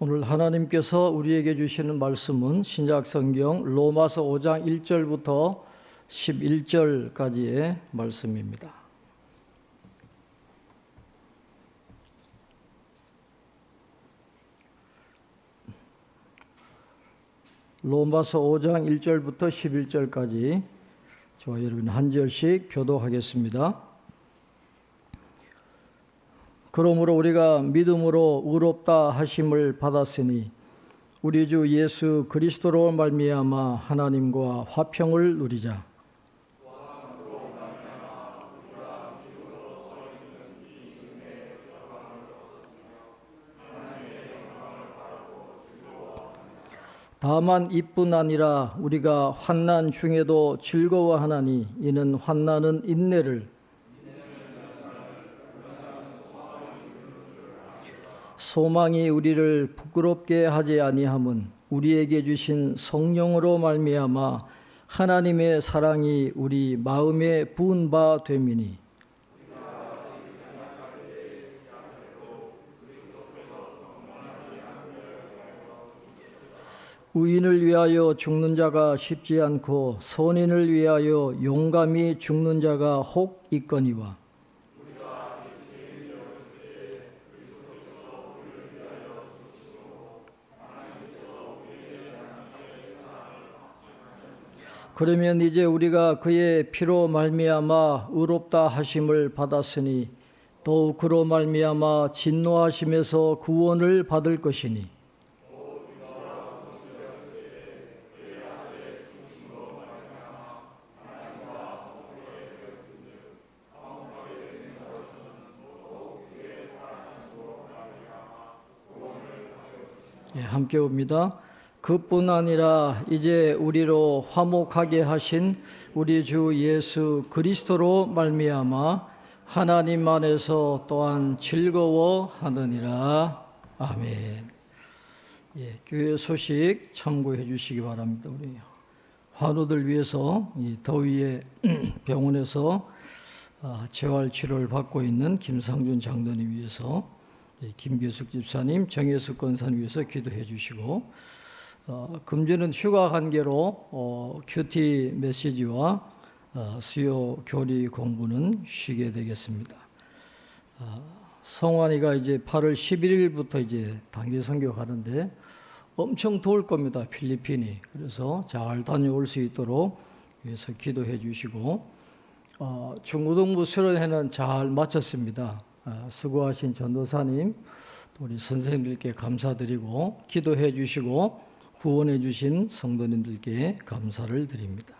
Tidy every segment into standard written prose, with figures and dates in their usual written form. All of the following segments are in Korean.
오늘 하나님께서 우리에게 주시는 말씀은 신약성경 로마서 5장 1절부터 11절까지의 말씀입니다. 로마서 5장 1절부터 11절까지 저와 여러분 한 절씩 교독하겠습니다. 그러므로 우리가 믿음으로 의롭다 하심을 받았으니 우리 주 예수 그리스도로 말미암아 하나님과 화평을 누리자. 다만 이뿐 아니라 우리가 환난 중에도 즐거워하나니 이는 환난은 인내를, 소망이 우리를 부끄럽게 하지 아니함은 우리에게 주신 성령으로 말미암아 하나님의 사랑이 우리 마음에 부은 바 됨이니. 의인을 위하여 죽는 자가 쉽지 않고 선인을 위하여 용감히 죽는 자가 혹 있거니와. 그러면 이제 우리가 그의 피로 말미암아 의롭다 하심을 받았으니 더욱 그로 말미암아 진노하심에서 구원을 받을 것이니. 함께 옵니다. 그뿐 아니라 이제 우리로 화목하게 하신 우리 주 예수 그리스도로 말미암아 하나님 안에서 또한 즐거워하느니라. 아멘. 교회 소식 참고해 주시기 바랍니다. 우리 환우들 위해서 이 더위에 병원에서 재활 치료를 받고 있는 김상준 장로님 위해서 김규숙 집사님, 정혜숙 권사님 위해서 기도해 주시고, 금주는 휴가 관계로 큐티 메시지와 수요 교리 공부는 쉬게 되겠습니다. 성환이가 이제 8월 11일부터 이제 단기 선교 가는데 엄청 더울 겁니다. 필리핀이. 그래서 잘 다녀올 수 있도록 위해서 기도해 주시고, 중고등부 수련회는 잘 마쳤습니다. 수고하신 전도사님, 우리 선생님들께 감사드리고 기도해 주시고 후원해 주신 성도님들께 감사를 드립니다.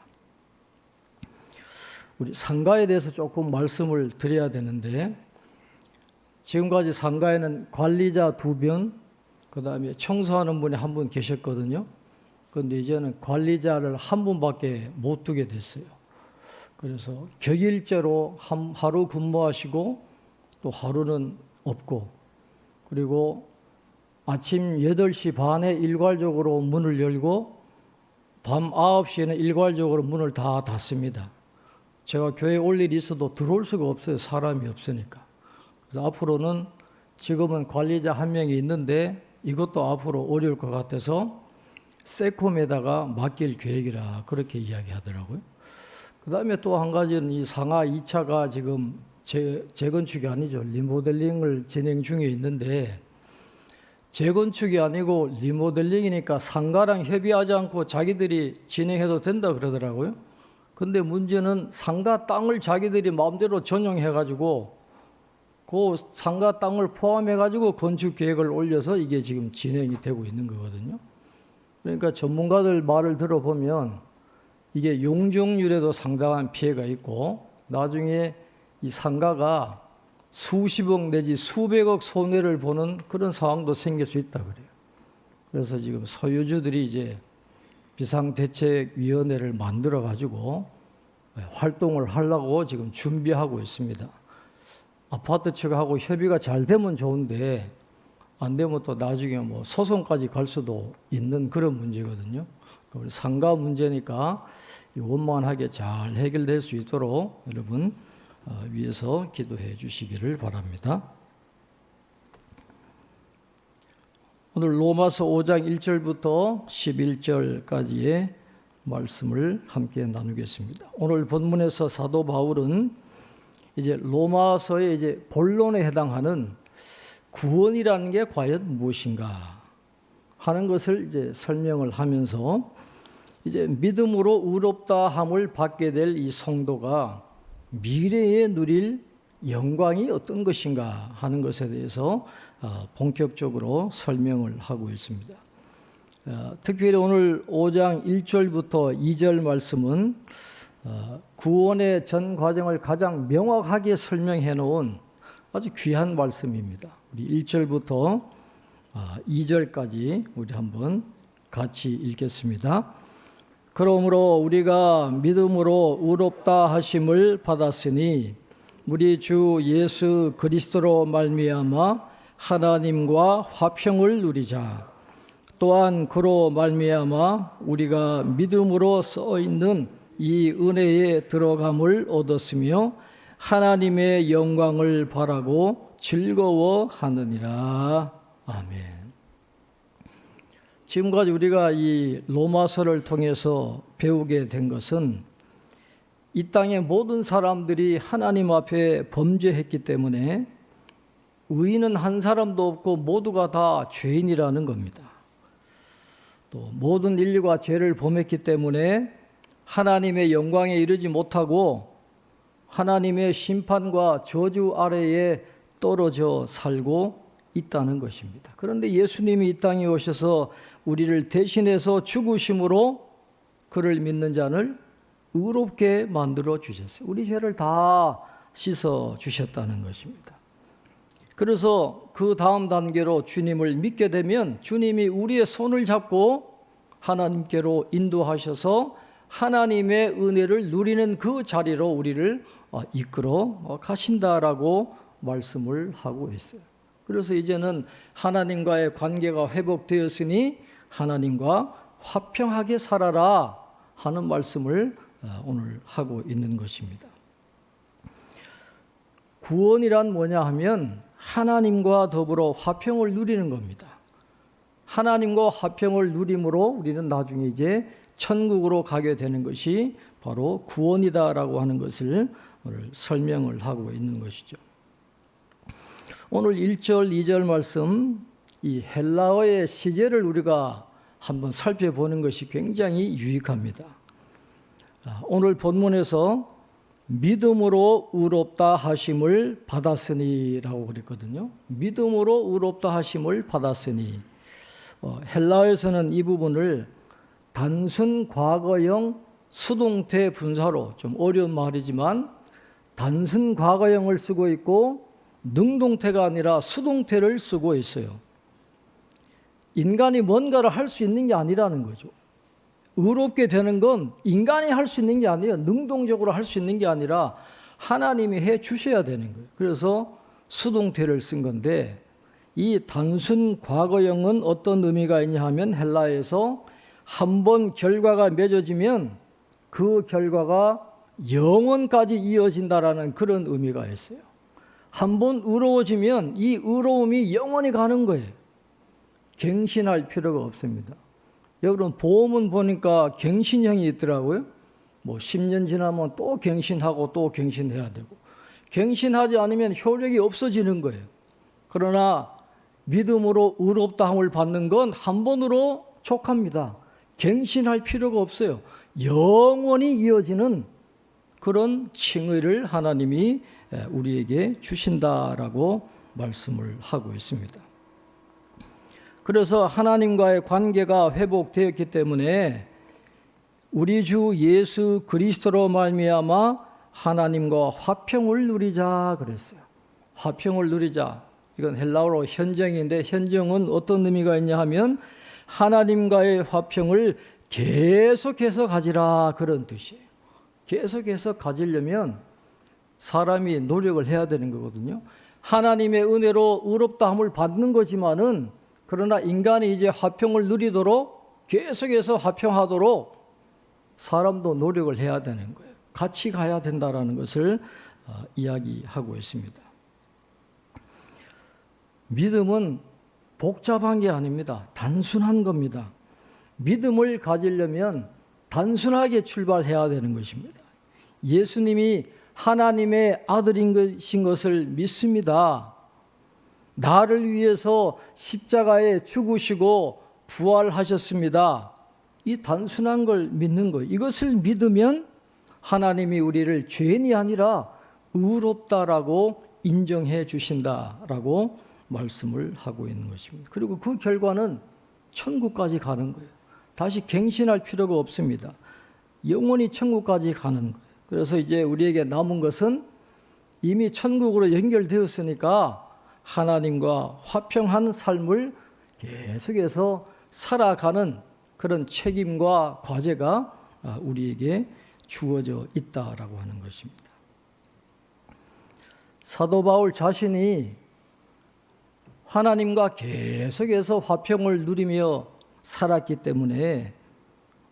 우리 상가에 대해서 조금 말씀을 드려야 되는데, 지금까지 상가에는 관리자 2분, 그 다음에 청소하는 분이 1분 계셨거든요. 그런데 이제는 관리자를 1분밖에 못 두게 됐어요. 그래서 격일제로 하루 근무하시고 또 하루는 없고, 그리고 아침 8시 반에 일괄적으로 문을 열고 밤 9시에는 일괄적으로 문을 다 닫습니다. 제가 교회에 올 일이 있어도 들어올 수가 없어요. 사람이 없으니까. 그래서 앞으로는 지금은 관리자 1명이 있는데 이것도 앞으로 어려울 것 같아서 세콤에다가 맡길 계획이라 그렇게 이야기하더라고요. 그 다음에 또 한 가지는 이 상하 2차가 지금 재건축이 아니죠. 리모델링을 진행 중에 있는데, 재건축이 아니고 리모델링이니까 상가랑 협의하지 않고 자기들이 진행해도 된다 그러더라고요. 근데 문제는 상가 땅을 자기들이 마음대로 전용해가지고 그 상가 땅을 포함해가지고 건축 계획을 올려서 이게 지금 진행이 되고 있는 거거든요. 그러니까 전문가들 말을 들어보면 이게 용적률에도 상당한 피해가 있고 나중에 이 상가가 수십억 내지 수백억 손해를 보는 그런 상황도 생길 수 있다 그래요. 그래서 지금 소유주들이 이제 비상대책위원회를 만들어 가지고 활동을 하려고 지금 준비하고 있습니다. 아파트 측하고 협의가 잘 되면 좋은데 안 되면 또 나중에 뭐 소송까지 갈 수도 있는 그런 문제거든요. 우리 상가 문제니까 원만하게 잘 해결될 수 있도록 여러분 위해서 기도해 주시기를 바랍니다. 오늘 로마서 5장 1절부터 11절까지의 말씀을 함께 나누겠습니다. 오늘 본문에서 사도 바울은 이제 로마서의 이제 본론에 해당하는 구원이라는 게 과연 무엇인가 하는 것을 이제 설명을 하면서 이제 믿음으로 의롭다 함을 받게 될 이 성도가 미래에 누릴 영광이 어떤 것인가 하는 것에 대해서 본격적으로 설명을 하고 있습니다. 특별히 오늘 5장 1절부터 2절 말씀은 구원의 전 과정을 가장 명확하게 설명해 놓은 아주 귀한 말씀입니다. 우리 1절부터 2절까지 우리 한번 같이 읽겠습니다. 그러므로 우리가 믿음으로 의롭다 하심을 받았으니 우리 주 예수 그리스도로 말미암아 하나님과 화평을 누리자. 또한 그로 말미암아 우리가 믿음으로 써 있는 이 은혜에 들어감을 얻었으며 하나님의 영광을 바라고 즐거워하느니라. 아멘. 지금까지 우리가 이 로마서를 통해서 배우게 된 것은 이 땅의 모든 사람들이 하나님 앞에 범죄했기 때문에 의인은 한 사람도 없고 모두가 다 죄인이라는 겁니다. 또 모든 인류가 죄를 범했기 때문에 하나님의 영광에 이르지 못하고 하나님의 심판과 저주 아래에 떨어져 살고 있다는 것입니다. 그런데 예수님이 이 땅에 오셔서 우리를 대신해서 죽으심으로 그를 믿는 자를 의롭게 만들어 주셨어요. 우리 죄를 다 씻어 주셨다는 것입니다. 그래서 그 다음 단계로 주님을 믿게 되면 주님이 우리의 손을 잡고 하나님께로 인도하셔서 하나님의 은혜를 누리는 그 자리로 우리를 이끌어 가신다라고 말씀을 하고 있어요. 그래서 이제는 하나님과의 관계가 회복되었으니 하나님과 화평하게 살아라 하는 말씀을 오늘 하고 있는 것입니다. 구원이란 뭐냐 하면 하나님과 더불어 화평을 누리는 겁니다. 하나님과 화평을 누림으로 우리는 나중에 이제 천국으로 가게 되는 것이 바로 구원이다라고 하는 것을 오늘 설명을 하고 있는 것이죠. 오늘 1절, 2절 말씀, 이 헬라어의 시제를 우리가 한번 살펴보는 것이 굉장히 유익합니다. 오늘 본문에서 믿음으로 의롭다 하심을 받았으니라고 그랬거든요. 믿음으로 의롭다 하심을 받았으니 헬라어에서는 이 부분을 단순 과거형 수동태 분사로, 좀 어려운 말이지만 단순 과거형을 쓰고 있고 능동태가 아니라 수동태를 쓰고 있어요. 인간이 뭔가를 할 수 있는 게 아니라는 거죠. 의롭게 되는 건 인간이 할 수 있는 게 아니에요. 능동적으로 할 수 있는 게 아니라 하나님이 해 주셔야 되는 거예요. 그래서 수동태를 쓴 건데 이 단순 과거형은 어떤 의미가 있냐 하면 헬라에서 한 번 결과가 맺어지면 그 결과가 영원까지 이어진다라는 그런 의미가 있어요. 한 번 의로워지면 이 의로움이 영원히 가는 거예요. 갱신할 필요가 없습니다. 여러분 보험은 보니까 갱신형이 있더라고요. 뭐 10년 지나면 또 갱신하고 또 갱신해야 되고, 갱신하지 않으면 효력이 없어지는 거예요. 그러나 믿음으로 의롭다함을 받는 건 한 번으로 족합니다. 갱신할 필요가 없어요. 영원히 이어지는 그런 칭의를 하나님이 우리에게 주신다라고 말씀을 하고 있습니다. 그래서 하나님과의 관계가 회복되었기 때문에 우리 주 예수 그리스도로 말미암아 하나님과 화평을 누리자 그랬어요. 화평을 누리자. 이건 헬라어로 현정인데 현정은 어떤 의미가 있냐 하면 하나님과의 화평을 계속해서 가지라 그런 뜻이에요. 계속해서 가지려면 사람이 노력을 해야 되는 거거든요. 하나님의 은혜로 의롭다함을 받는 거지만은 그러나 인간이 이제 화평을 누리도록 계속해서 화평하도록 사람도 노력을 해야 되는 거예요. 같이 가야 된다라는 것을 이야기하고 있습니다. 믿음은 복잡한 게 아닙니다. 단순한 겁니다. 믿음을 가지려면 단순하게 출발해야 되는 것입니다. 예수님이 하나님의 아들인 것을 믿습니다. 나를 위해서 십자가에 죽으시고 부활하셨습니다. 이 단순한 걸 믿는 거예요. 이것을 믿으면 하나님이 우리를 죄인이 아니라 의롭다라고 인정해 주신다라고 말씀을 하고 있는 것입니다. 그리고 그 결과는 천국까지 가는 거예요. 다시 갱신할 필요가 없습니다. 영원히 천국까지 가는 거예요. 그래서 이제 우리에게 남은 것은 이미 천국으로 연결되었으니까 하나님과 화평한 삶을 계속해서 살아가는 그런 책임과 과제가 우리에게 주어져 있다라고 하는 것입니다. 사도 바울 자신이 하나님과 계속해서 화평을 누리며 살았기 때문에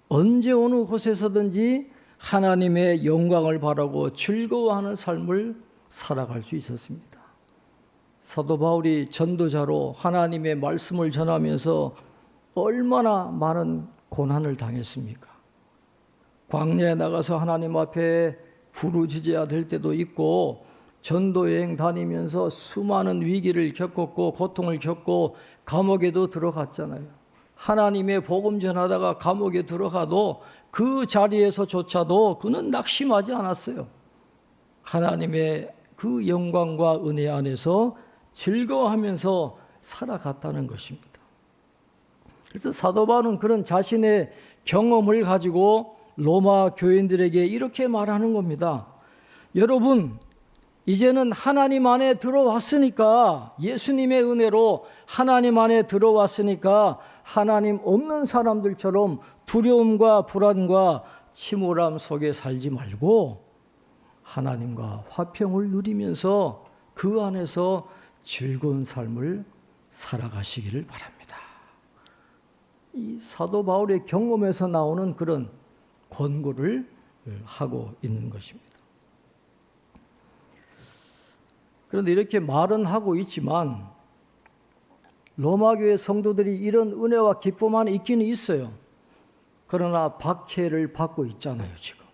언제 어느 곳에서든지 하나님의 영광을 바라고 즐거워하는 삶을 살아갈 수 있었습니다. 사도 바울이 전도자로 하나님의 말씀을 전하면서 얼마나 많은 고난을 당했습니까? 광야에 나가서 하나님 앞에 부르짖어야 될 때도 있고 전도여행 다니면서 수많은 위기를 겪었고 고통을 겪고 감옥에도 들어갔잖아요. 하나님의 복음 전하다가 감옥에 들어가도 그 자리에서조차도 그는 낙심하지 않았어요. 하나님의 그 영광과 은혜 안에서 즐거워하면서 살아갔다는 것입니다. 그래서 사도 바울은 그런 자신의 경험을 가지고 로마 교인들에게 이렇게 말하는 겁니다. 여러분, 이제는 하나님 안에 들어왔으니까, 예수님의 은혜로 하나님 안에 들어왔으니까 하나님 없는 사람들처럼 두려움과 불안과 침울함 속에 살지 말고 하나님과 화평을 누리면서 그 안에서 즐거운 삶을 살아가시기를 바랍니다. 이 사도 바울의 경험에서 나오는 그런 권고를 하고 있는 것입니다. 그런데 이렇게 말은 하고 있지만 로마교회 성도들이 이런 은혜와 기쁨 안에 있기는 있어요. 그러나 박해를 받고 있잖아요, 지금.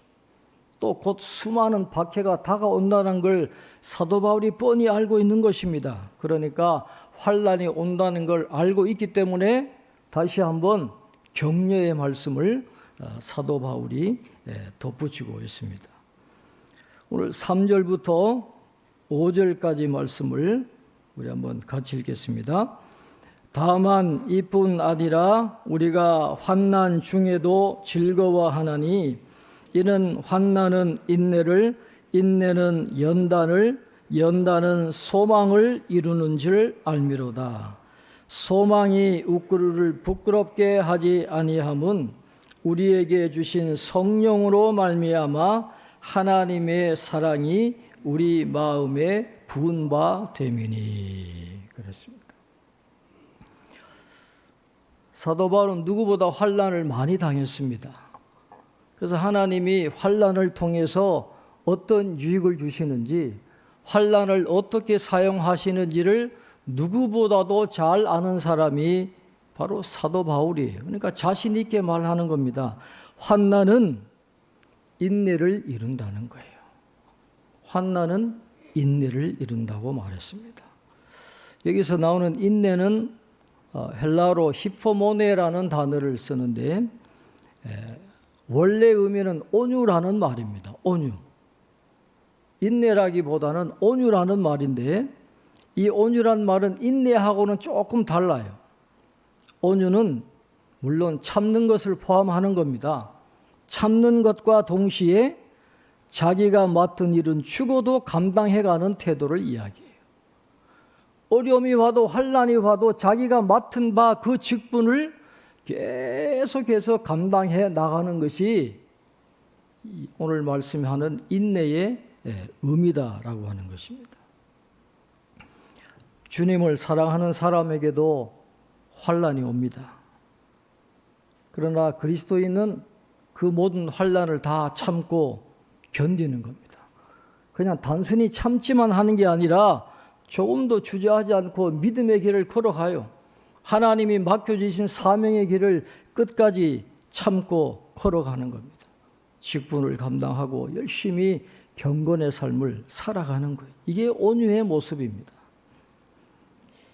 또 곧 수많은 박해가 다가온다는 걸 사도 바울이 뻔히 알고 있는 것입니다. 그러니까 환난이 온다는 걸 알고 있기 때문에 다시 한번 격려의 말씀을 사도 바울이 덧붙이고 있습니다. 오늘 3절부터 5절까지 말씀을 우리 한번 같이 읽겠습니다. 다만 이뿐 아니라 우리가 환난 중에도 즐거워하나니 이는 환난은 인내를, 인내는 연단을, 연단은 소망을 이루는 줄 알미로다. 소망이 우꾸르를 부끄럽게 하지 아니함은 우리에게 주신 성령으로 말미암아 하나님의 사랑이 우리 마음에 부은 바 됨이니. 그랬습니다. 사도 바울은 누구보다 환난을 많이 당했습니다. 그래서 하나님이 환난을 통해서 어떤 유익을 주시는지, 환난을 어떻게 사용하시는지를 누구보다도 잘 아는 사람이 바로 사도 바울이에요. 그러니까 자신 있게 말하는 겁니다. 환난은 인내를 이룬다는 거예요. 환난은 인내를 이룬다고 말했습니다. 여기서 나오는 인내는 헬라어로 히포모네라는 단어를 쓰는데 원래 의미는 온유라는 말입니다. 온유. 인내라기보다는 온유라는 말인데 이 온유란 말은 인내하고는 조금 달라요. 온유는 물론 참는 것을 포함하는 겁니다. 참는 것과 동시에 자기가 맡은 일은 죽어도 감당해가는 태도를 이야기해요. 어려움이 와도 환난이 와도 자기가 맡은 바 그 직분을 계속해서 감당해 나가는 것이 오늘 말씀하는 인내의 의미다라고 하는 것입니다. 주님을 사랑하는 사람에게도 환난이 옵니다. 그러나 그리스도인은 그 모든 환난을 다 참고 견디는 겁니다. 그냥 단순히 참지만 하는 게 아니라 조금도 주저하지 않고 믿음의 길을 걸어가요. 하나님이 맡겨주신 사명의 길을 끝까지 참고 걸어가는 겁니다. 직분을 감당하고 열심히 경건의 삶을 살아가는 거예요. 이게 온유의 모습입니다.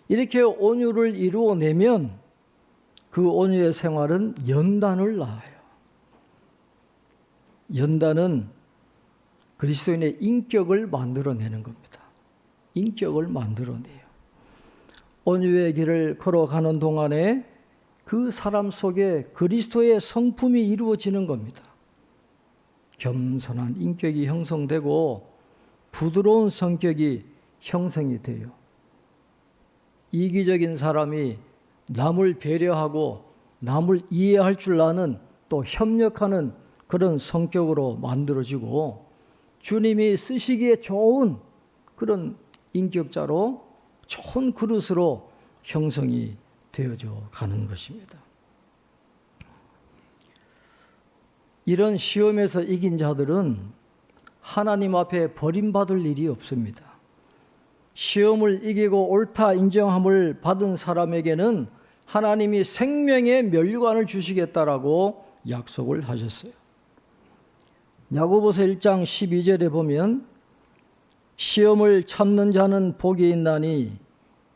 이렇게 온유를 이루어내면 그 온유의 생활은 연단을 낳아요. 연단은 그리스도인의 인격을 만들어내는 겁니다. 인격을 만들어내요. 온유의 길을 걸어가는 동안에 그 사람 속에 그리스도의 성품이 이루어지는 겁니다. 겸손한 인격이 형성되고 부드러운 성격이 형성이 돼요. 이기적인 사람이 남을 배려하고 남을 이해할 줄 아는 또 협력하는 그런 성격으로 만들어지고 주님이 쓰시기에 좋은 그런 인격자로 좋은 그릇으로 형성이 되어져 가는 것입니다. 이런 시험에서 이긴 자들은 하나님 앞에 버림받을 일이 없습니다. 시험을 이기고 옳다 인정함을 받은 사람에게는 하나님이 생명의 면류관을 주시겠다라고 약속을 하셨어요. 야고보서 1장 12절에 보면 시험을 참는 자는 복이 있나니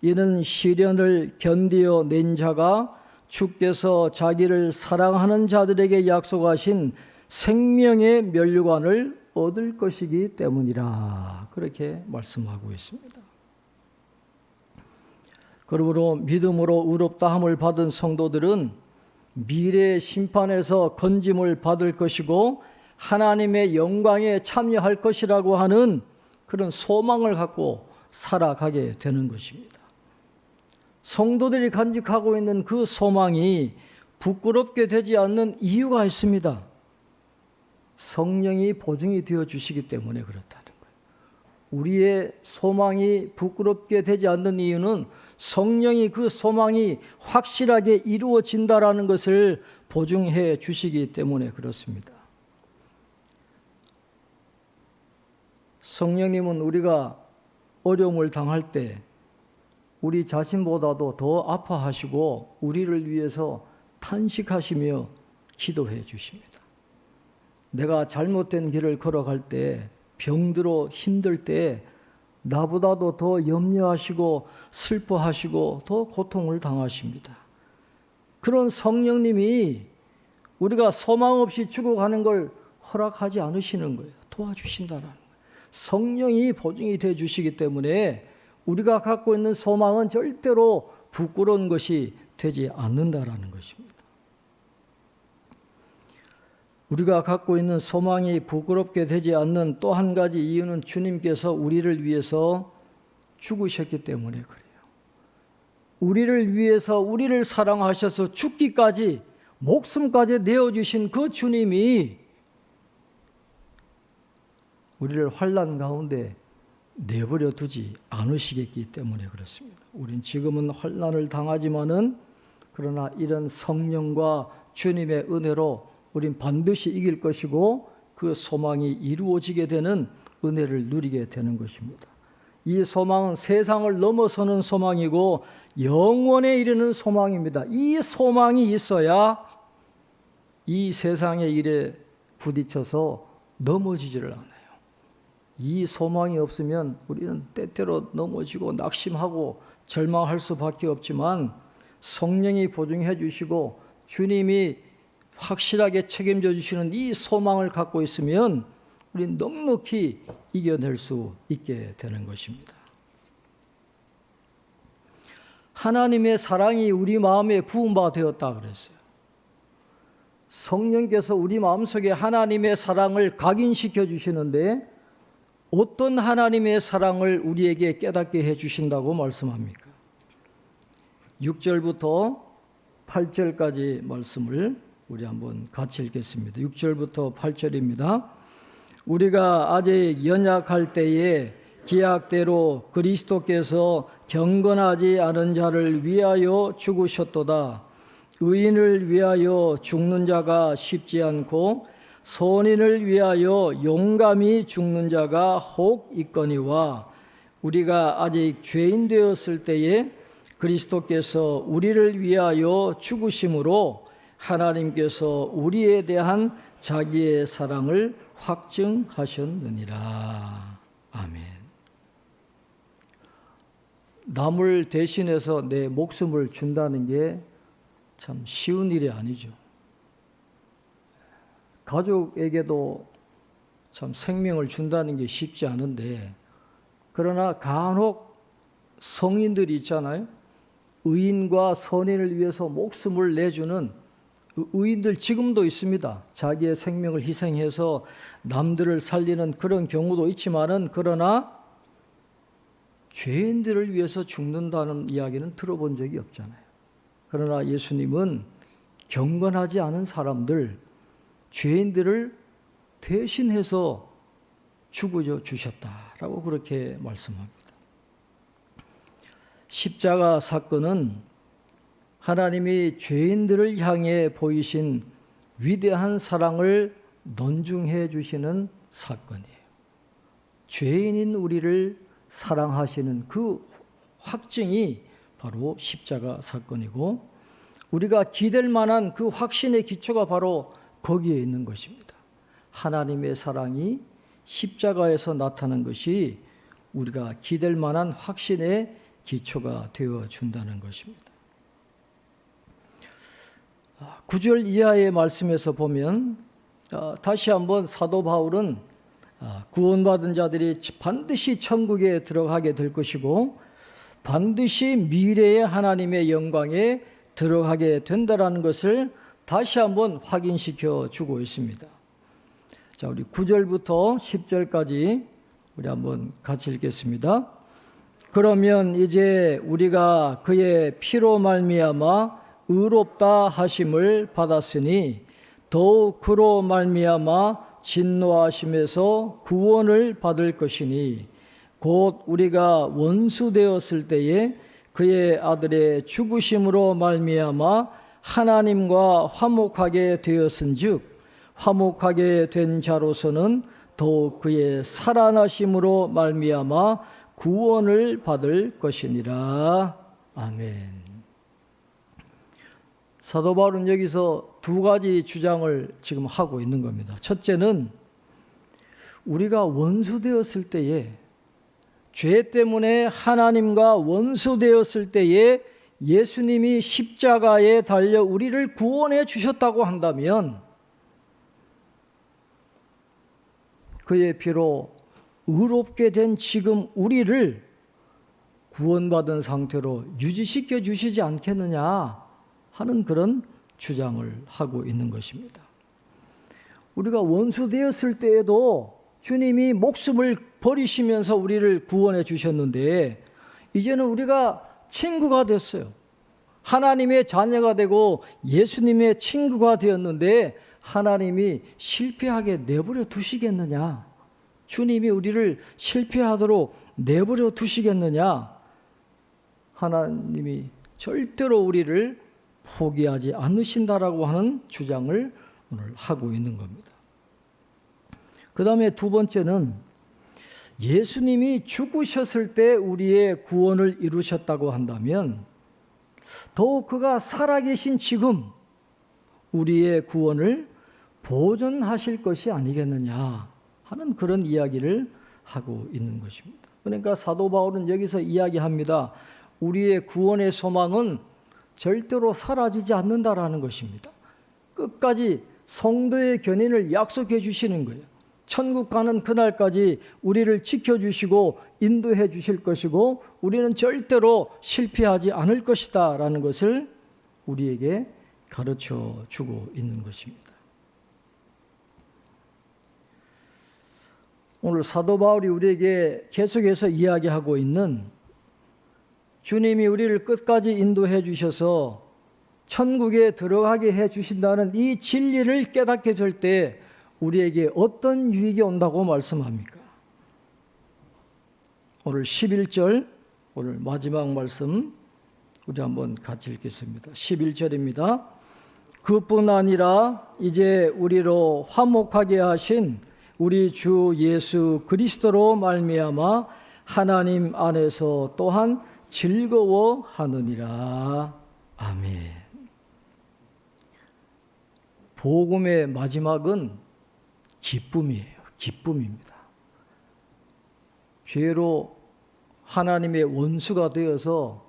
이는 시련을 견디어 낸 자가 주께서 자기를 사랑하는 자들에게 약속하신 생명의 면류관을 얻을 것이기 때문이라. 그렇게 말씀하고 있습니다. 그러므로 믿음으로 의롭다함을 받은 성도들은 미래의 심판에서 건짐을 받을 것이고 하나님의 영광에 참여할 것이라고 하는 그런 소망을 갖고 살아가게 되는 것입니다. 성도들이 간직하고 있는 그 소망이 부끄럽게 되지 않는 이유가 있습니다. 성령이 보증이 되어 주시기 때문에 그렇다는 거예요. 우리의 소망이 부끄럽게 되지 않는 이유는 성령이 그 소망이 확실하게 이루어진다라는 것을 보증해 주시기 때문에 그렇습니다. 성령님은 우리가 어려움을 당할 때 우리 자신보다도 더 아파하시고 우리를 위해서 탄식하시며 기도해 주십니다. 내가 잘못된 길을 걸어갈 때, 병들어 힘들 때 나보다도 더 염려하시고 슬퍼하시고 더 고통을 당하십니다. 그런 성령님이 우리가 소망 없이 죽어가는 걸 허락하지 않으시는 거예요. 도와주신다라는 거예요. 성령이 보증이 되어 주시기 때문에 우리가 갖고 있는 소망은 절대로 부끄러운 것이 되지 않는다라는 것입니다. 우리가 갖고 있는 소망이 부끄럽게 되지 않는 또 한 가지 이유는 주님께서 우리를 위해서 죽으셨기 때문에 그래요. 우리를 위해서 우리를 사랑하셔서 죽기까지 목숨까지 내어주신 그 주님이 우리를 환난 가운데 내버려 두지 않으시겠기 때문에 그렇습니다. 우린 지금은 환난을 당하지만은 그러나 이런 성령과 주님의 은혜로 우린 반드시 이길 것이고 그 소망이 이루어지게 되는 은혜를 누리게 되는 것입니다. 이 소망은 세상을 넘어서는 소망이고 영원에 이르는 소망입니다. 이 소망이 있어야 이 세상의 일에 부딪혀서 넘어지지를 않아요. 이 소망이 없으면 우리는 때때로 넘어지고 낙심하고 절망할 수밖에 없지만 성령이 보증해 주시고 주님이 확실하게 책임져 주시는 이 소망을 갖고 있으면 우리는 넉넉히 이겨낼 수 있게 되는 것입니다. 하나님의 사랑이 우리 마음에 부은 바 되었다 그랬어요. 성령께서 우리 마음속에 하나님의 사랑을 각인시켜 주시는데 어떤 하나님의 사랑을 우리에게 깨닫게 해 주신다고 말씀합니까? 6절부터 8절까지 말씀을 우리 한번 같이 읽겠습니다. 6절부터 8절입니다. 우리가 아직 연약할 때에 기약대로 그리스도께서 경건하지 않은 자를 위하여 죽으셨도다. 의인을 위하여 죽는 자가 쉽지 않고 선인을 위하여 용감히 죽는 자가 혹 있거니와 우리가 아직 죄인 되었을 때에 그리스도께서 우리를 위하여 죽으심으로 하나님께서 우리에 대한 자기의 사랑을 확증하셨느니라. 아멘. 남을 대신해서 내 목숨을 준다는 게 참 쉬운 일이 아니죠. 가족에게도 참 생명을 준다는 게 쉽지 않은데, 그러나 간혹 성인들이 있잖아요. 의인과 선인을 위해서 목숨을 내주는 의인들 지금도 있습니다. 자기의 생명을 희생해서 남들을 살리는 그런 경우도 있지만은, 그러나 죄인들을 위해서 죽는다는 이야기는 들어본 적이 없잖아요. 그러나 예수님은 경건하지 않은 사람들, 죄인들을 대신해서 죽어 주셨다라고 그렇게 말씀합니다. 십자가 사건은 하나님이 죄인들을 향해 보이신 위대한 사랑을 논중해 주시는 사건이에요. 죄인인 우리를 사랑하시는 그 확증이 바로 십자가 사건이고, 우리가 기댈 만한 그 확신의 기초가 바로 거기에 있는 것입니다. 하나님의 사랑이 십자가에서 나타난 것이 우리가 기댈 만한 확신의 기초가 되어준다는 것입니다. 9절 이하의 말씀에서 보면 다시 한번 사도 바울은 구원받은 자들이 반드시 천국에 들어가게 될 것이고 반드시 미래의 하나님의 영광에 들어가게 된다는 것을 다시 한번 확인시켜 주고 있습니다. 자, 우리 9절부터 10절까지 우리 한번 같이 읽겠습니다. 그러면 이제 우리가 그의 피로 말미암아 의롭다 하심을 받았으니 더욱 그로 말미암아 진노하심에서 구원을 받을 것이니 곧 우리가 원수 되었을 때에 그의 아들의 죽으심으로 말미암아 하나님과 화목하게 되었은즉 화목하게 된 자로서는 더욱 그의 살아나심으로 말미암아 구원을 받을 것이니라. 아멘. 사도 바울은 여기서 두 가지 주장을 지금 하고 있는 겁니다. 첫째는 우리가 원수 되었을 때에, 죄 때문에 하나님과 원수 되었을 때에 예수님이 십자가에 달려 우리를 구원해 주셨다고 한다면 그의 피로 의롭게 된 지금 우리를 구원받은 상태로 유지시켜 주시지 않겠느냐 하는 그런 주장을 하고 있는 것입니다. 우리가 원수 되었을 때에도 주님이 목숨을 버리시면서 우리를 구원해 주셨는데 이제는 우리가 친구가 됐어요. 하나님의 자녀가 되고 예수님의 친구가 되었는데 하나님이 실패하게 내버려 두시겠느냐? 주님이 우리를 실패하도록 내버려 두시겠느냐? 하나님이 절대로 우리를 포기하지 않으신다라고 하는 주장을 오늘 하고 있는 겁니다. 그 다음에 두 번째는 예수님이 죽으셨을 때 우리의 구원을 이루셨다고 한다면 더욱 그가 살아계신 지금 우리의 구원을 보존하실 것이 아니겠느냐 하는 그런 이야기를 하고 있는 것입니다. 그러니까 사도 바울은 여기서 이야기합니다. 우리의 구원의 소망은 절대로 사라지지 않는다라는 것입니다. 끝까지 성도의 견인을 약속해 주시는 거예요. 천국 가는 그날까지 우리를 지켜주시고 인도해 주실 것이고 우리는 절대로 실패하지 않을 것이다 라는 것을 우리에게 가르쳐 주고 있는 것입니다. 오늘 사도 바울이 우리에게 계속해서 이야기하고 있는 주님이 우리를 끝까지 인도해 주셔서 천국에 들어가게 해 주신다는 이 진리를 깨닫게 될 때 우리에게 어떤 유익이 온다고 말씀합니까? 오늘 11절, 오늘 마지막 말씀 우리 한번 같이 읽겠습니다. 11절입니다. 그뿐 아니라 이제 우리로 화목하게 하신 우리 주 예수 그리스도로 말미암아 하나님 안에서 또한 즐거워하느니라. 아멘. 복음의 마지막은 기쁨이에요. 기쁨입니다. 죄로 하나님의 원수가 되어서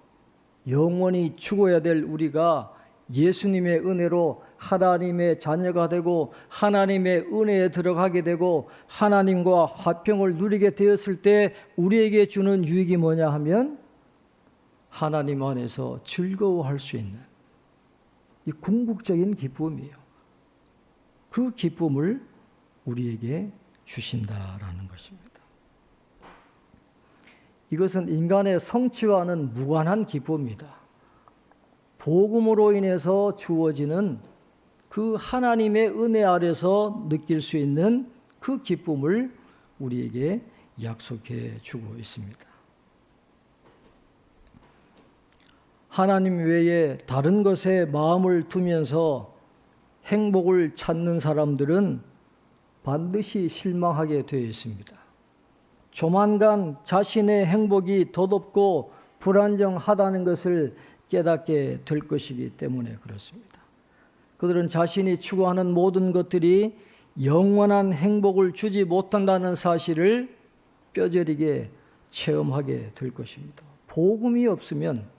영원히 죽어야 될 우리가 예수님의 은혜로 하나님의 자녀가 되고 하나님의 은혜에 들어가게 되고 하나님과 화평을 누리게 되었을 때 우리에게 주는 유익이 뭐냐 하면 하나님 안에서 즐거워할 수 있는 이 궁극적인 기쁨이에요. 그 기쁨을 우리에게 주신다라는 것입니다. 이것은 인간의 성취와는 무관한 기쁨입니다. 복음으로 인해서 주어지는 그 하나님의 은혜 아래서 느낄 수 있는 그 기쁨을 우리에게 약속해 주고 있습니다. 하나님 외에 다른 것에 마음을 두면서 행복을 찾는 사람들은 반드시 실망하게 되어 있습니다. 조만간 자신의 행복이 덧없고 불안정하다는 것을 깨닫게 될 것이기 때문에 그렇습니다. 그들은 자신이 추구하는 모든 것들이 영원한 행복을 주지 못한다는 사실을 뼈저리게 체험하게 될 것입니다. 복음이 없으면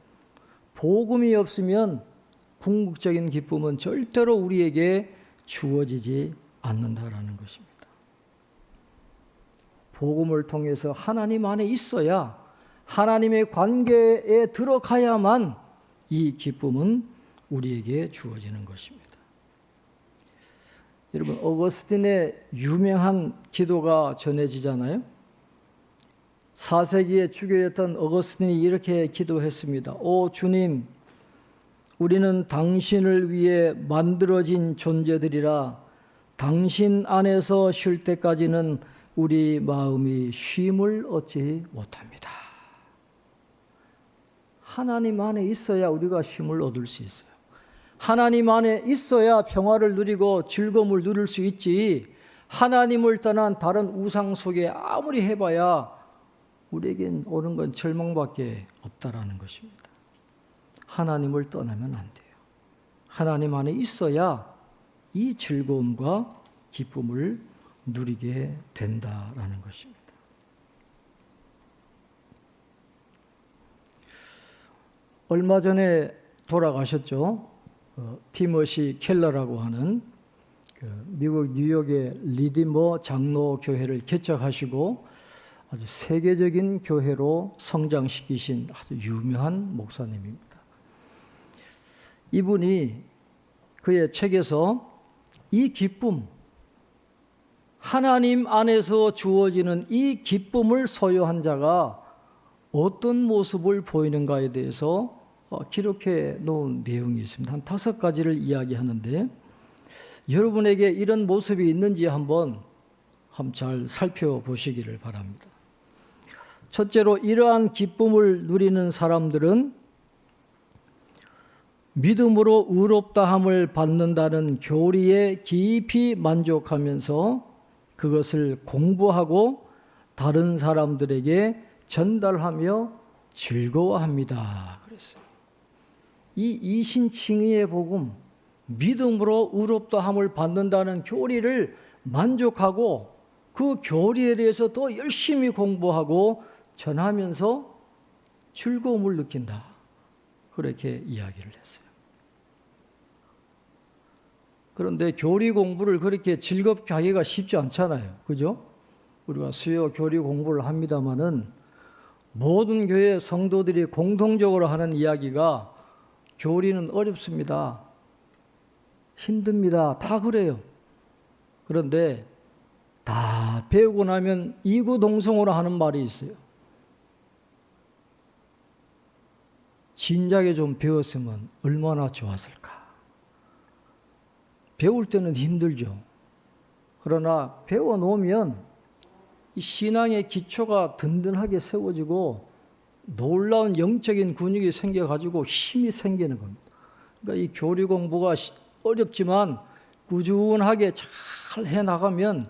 궁극적인 기쁨은 절대로 우리에게 주어지지 않는다라는 것입니다. 복음을 통해서 하나님 안에 있어야 하나님의 관계에 들어가야만 이 기쁨은 우리에게 주어지는 것입니다. 여러분, 어거스틴의 유명한 기도가 전해지잖아요. 4세기의 주교였던 어거스틴이 이렇게 기도했습니다. 오 주님, 우리는 당신을 위해 만들어진 존재들이라 당신 안에서 쉴 때까지는 우리 마음이 쉼을 얻지 못합니다. 하나님 안에 있어야 우리가 쉼을 얻을 수 있어요. 하나님 안에 있어야 평화를 누리고 즐거움을 누릴 수 있지, 하나님을 떠난 다른 우상 속에 아무리 해봐야 우리에겐 오는 건 절망밖에 없다라는 것입니다. 하나님을 떠나면 안 돼요. 하나님 안에 있어야 이 즐거움과 기쁨을 누리게 된다라는 것입니다. 얼마 전에 돌아가셨죠. 티머시 켈러라고 하는 미국 뉴욕의 리디머 장로 교회를 개척하시고 아주 세계적인 교회로 성장시키신 아주 유명한 목사님입니다. 이분이 그의 책에서 이 기쁨, 하나님 안에서 주어지는 이 기쁨을 소유한 자가 어떤 모습을 보이는가에 대해서 기록해 놓은 내용이 있습니다. 한 5가지를 이야기하는데 여러분에게 이런 모습이 있는지 한번 잘 살펴보시기를 바랍니다. 첫째로, 이러한 기쁨을 누리는 사람들은 믿음으로 의롭다함을 받는다는 교리에 깊이 만족하면서 그것을 공부하고 다른 사람들에게 전달하며 즐거워합니다. 그랬어요. 이 이신칭의의 복음, 믿음으로 의롭다함을 받는다는 교리를 만족하고 그 교리에 대해서 더 열심히 공부하고 전하면서 즐거움을 느낀다. 그렇게 이야기를 했어요. 그런데 교리 공부를 그렇게 즐겁게 하기가 쉽지 않잖아요. 그죠? 우리가 수요 교리 공부를 합니다마는 모든 교회 성도들이 공통적으로 하는 이야기가 교리는 어렵습니다. 힘듭니다. 다 그래요. 그런데 다 배우고 나면 이구동성으로 하는 말이 있어요. 진작에 좀 배웠으면 얼마나 좋았을까. 배울 때는 힘들죠. 그러나 배워놓으면 이 신앙의 기초가 든든하게 세워지고 놀라운 영적인 근육이 생겨가지고 힘이 생기는 겁니다. 그러니까 이 교리 공부가 어렵지만 꾸준하게 잘 해나가면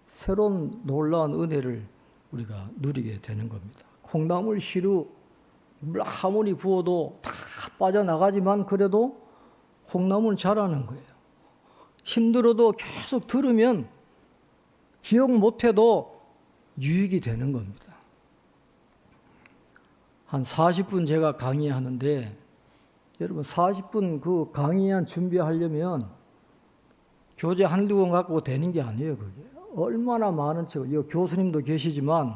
새로운 놀라운 은혜를 우리가 누리게 되는 겁니다. 콩나물 시루 물 아무리 부어도 다 빠져나가지만 그래도 콩나물은 자라는 거예요. 힘들어도 계속 들으면 기억 못해도 유익이 되는 겁니다. 한 40분 제가 강의하는데 여러분 40분 그 강의한 준비하려면 교재 한두 권 갖고 되는 게 아니에요. 그게 얼마나 많은 책, 교수님도 계시지만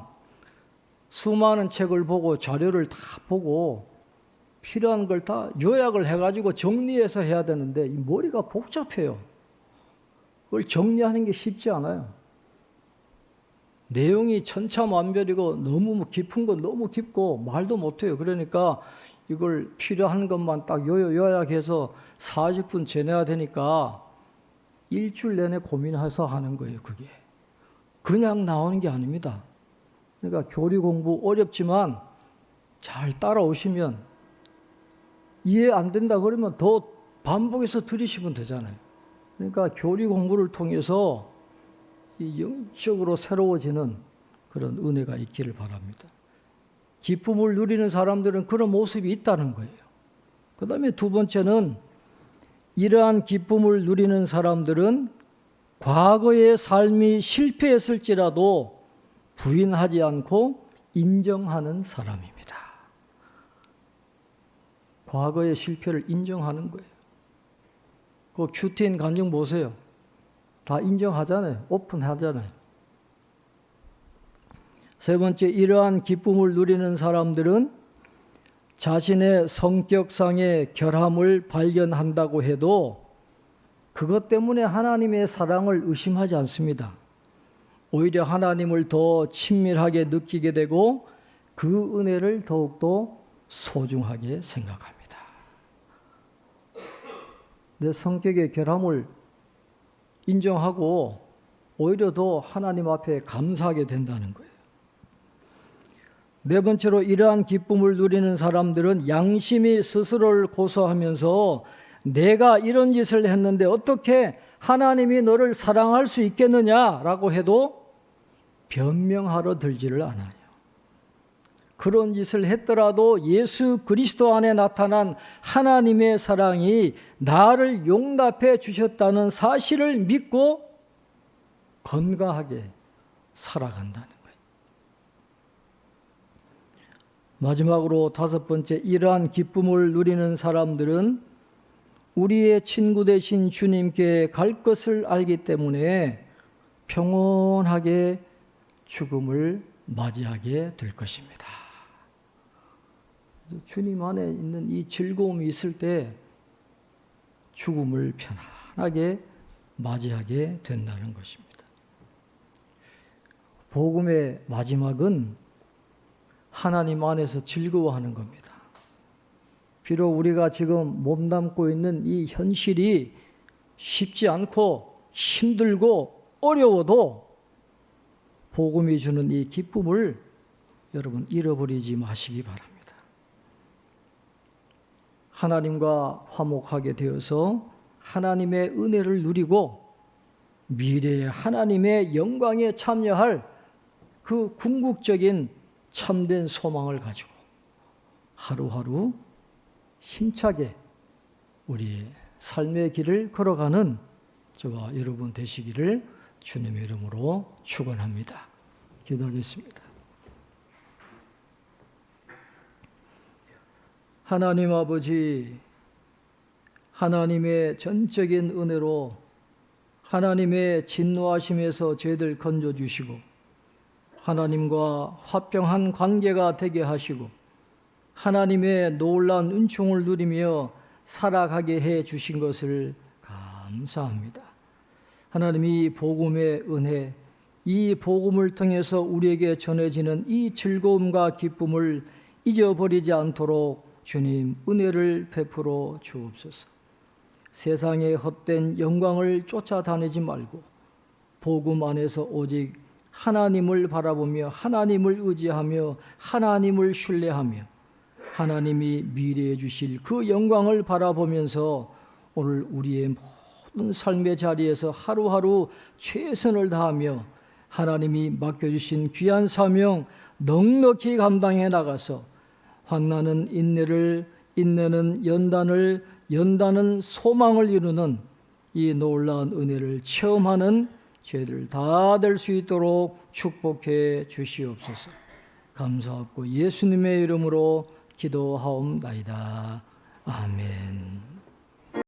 수많은 책을 보고 자료를 다 보고 필요한 걸 다 요약을 해가지고 정리해서 해야 되는데 이 머리가 복잡해요. 그걸 정리하는 게 쉽지 않아요. 내용이 천차만별이고 너무 깊은 건 너무 깊고 말도 못해요. 그러니까 이걸 필요한 것만 딱 요약해서 40분 지내야 되니까 일주일 내내 고민해서 하는 거예요. 그게 그냥 나오는 게 아닙니다. 그러니까 교리 공부 어렵지만 잘 따라오시면 이해 안 된다 그러면 더 반복해서 들으시면 되잖아요. 그러니까 교리 공부를 통해서 이 영적으로 새로워지는 그런 은혜가 있기를 바랍니다. 기쁨을 누리는 사람들은 그런 모습이 있다는 거예요. 그 다음에 두 번째는 이러한 기쁨을 누리는 사람들은 과거의 삶이 실패했을지라도 부인하지 않고 인정하는 사람입니다. 과거의 실패를 인정하는 거예요. 그 큐티인 간증 보세요. 다 인정하잖아요. 오픈하잖아요. 세 번째, 이러한 기쁨을 누리는 사람들은 자신의 성격상의 결함을 발견한다고 해도 그것 때문에 하나님의 사랑을 의심하지 않습니다. 오히려 하나님을 더 친밀하게 느끼게 되고 그 은혜를 더욱더 소중하게 생각합니다. 내 성격의 결함을 인정하고 오히려 더 하나님 앞에 감사하게 된다는 거예요. 네 번째로 이러한 기쁨을 누리는 사람들은 양심이 스스로를 고소하면서 내가 이런 짓을 했는데 어떻게 하나님이 너를 사랑할 수 있겠느냐라고 해도 변명하러 들지를 않아요. 그런 짓을 했더라도 예수 그리스도 안에 나타난 하나님의 사랑이 나를 용납해 주셨다는 사실을 믿고 건강하게 살아간다는 거예요. 마지막으로 다섯 번째, 이러한 기쁨을 누리는 사람들은 우리의 친구 되신 주님께 갈 것을 알기 때문에 평온하게 죽음을 맞이하게 될 것입니다. 주님 안에 있는 이 즐거움이 있을 때 죽음을 편안하게 맞이하게 된다는 것입니다. 복음의 마지막은 하나님 안에서 즐거워하는 겁니다. 비록 우리가 지금 몸담고 있는 이 현실이 쉽지 않고 힘들고 어려워도 복음이 주는 이 기쁨을 여러분 잃어버리지 마시기 바랍니다. 하나님과 화목하게 되어서 하나님의 은혜를 누리고 미래의 하나님의 영광에 참여할 그 궁극적인 참된 소망을 가지고 하루하루 힘차게 우리의 삶의 길을 걸어가는 저와 여러분 되시기를 주님의 이름으로 축원합니다. 기도하겠습니다. 하나님 아버지, 하나님의 전적인 은혜로 하나님의 진노하심에서 저희들 건져주시고 하나님과 화평한 관계가 되게 하시고 하나님의 놀라운 은총을 누리며 살아가게 해 주신 것을 감사합니다. 하나님, 이 복음의 은혜, 이 복음을 통해서 우리에게 전해지는 이 즐거움과 기쁨을 잊어버리지 않도록 주님 은혜를 베풀어 주옵소서. 세상의 헛된 영광을 쫓아다니지 말고 복음 안에서 오직 하나님을 바라보며 하나님을 의지하며 하나님을 신뢰하며 하나님이 미래에 주실 그 영광을 바라보면서 오늘 우리의 모든 삶의 자리에서 하루하루 최선을 다하며 하나님이 맡겨주신 귀한 사명 넉넉히 감당해 나가서 환난은 인내를, 인내는 연단을, 연단은 소망을 이루는 이 놀라운 은혜를 체험하는 저희들 다 될 수 있도록 축복해 주시옵소서. 감사하고 예수님의 이름으로 기도하옵나이다. 아멘.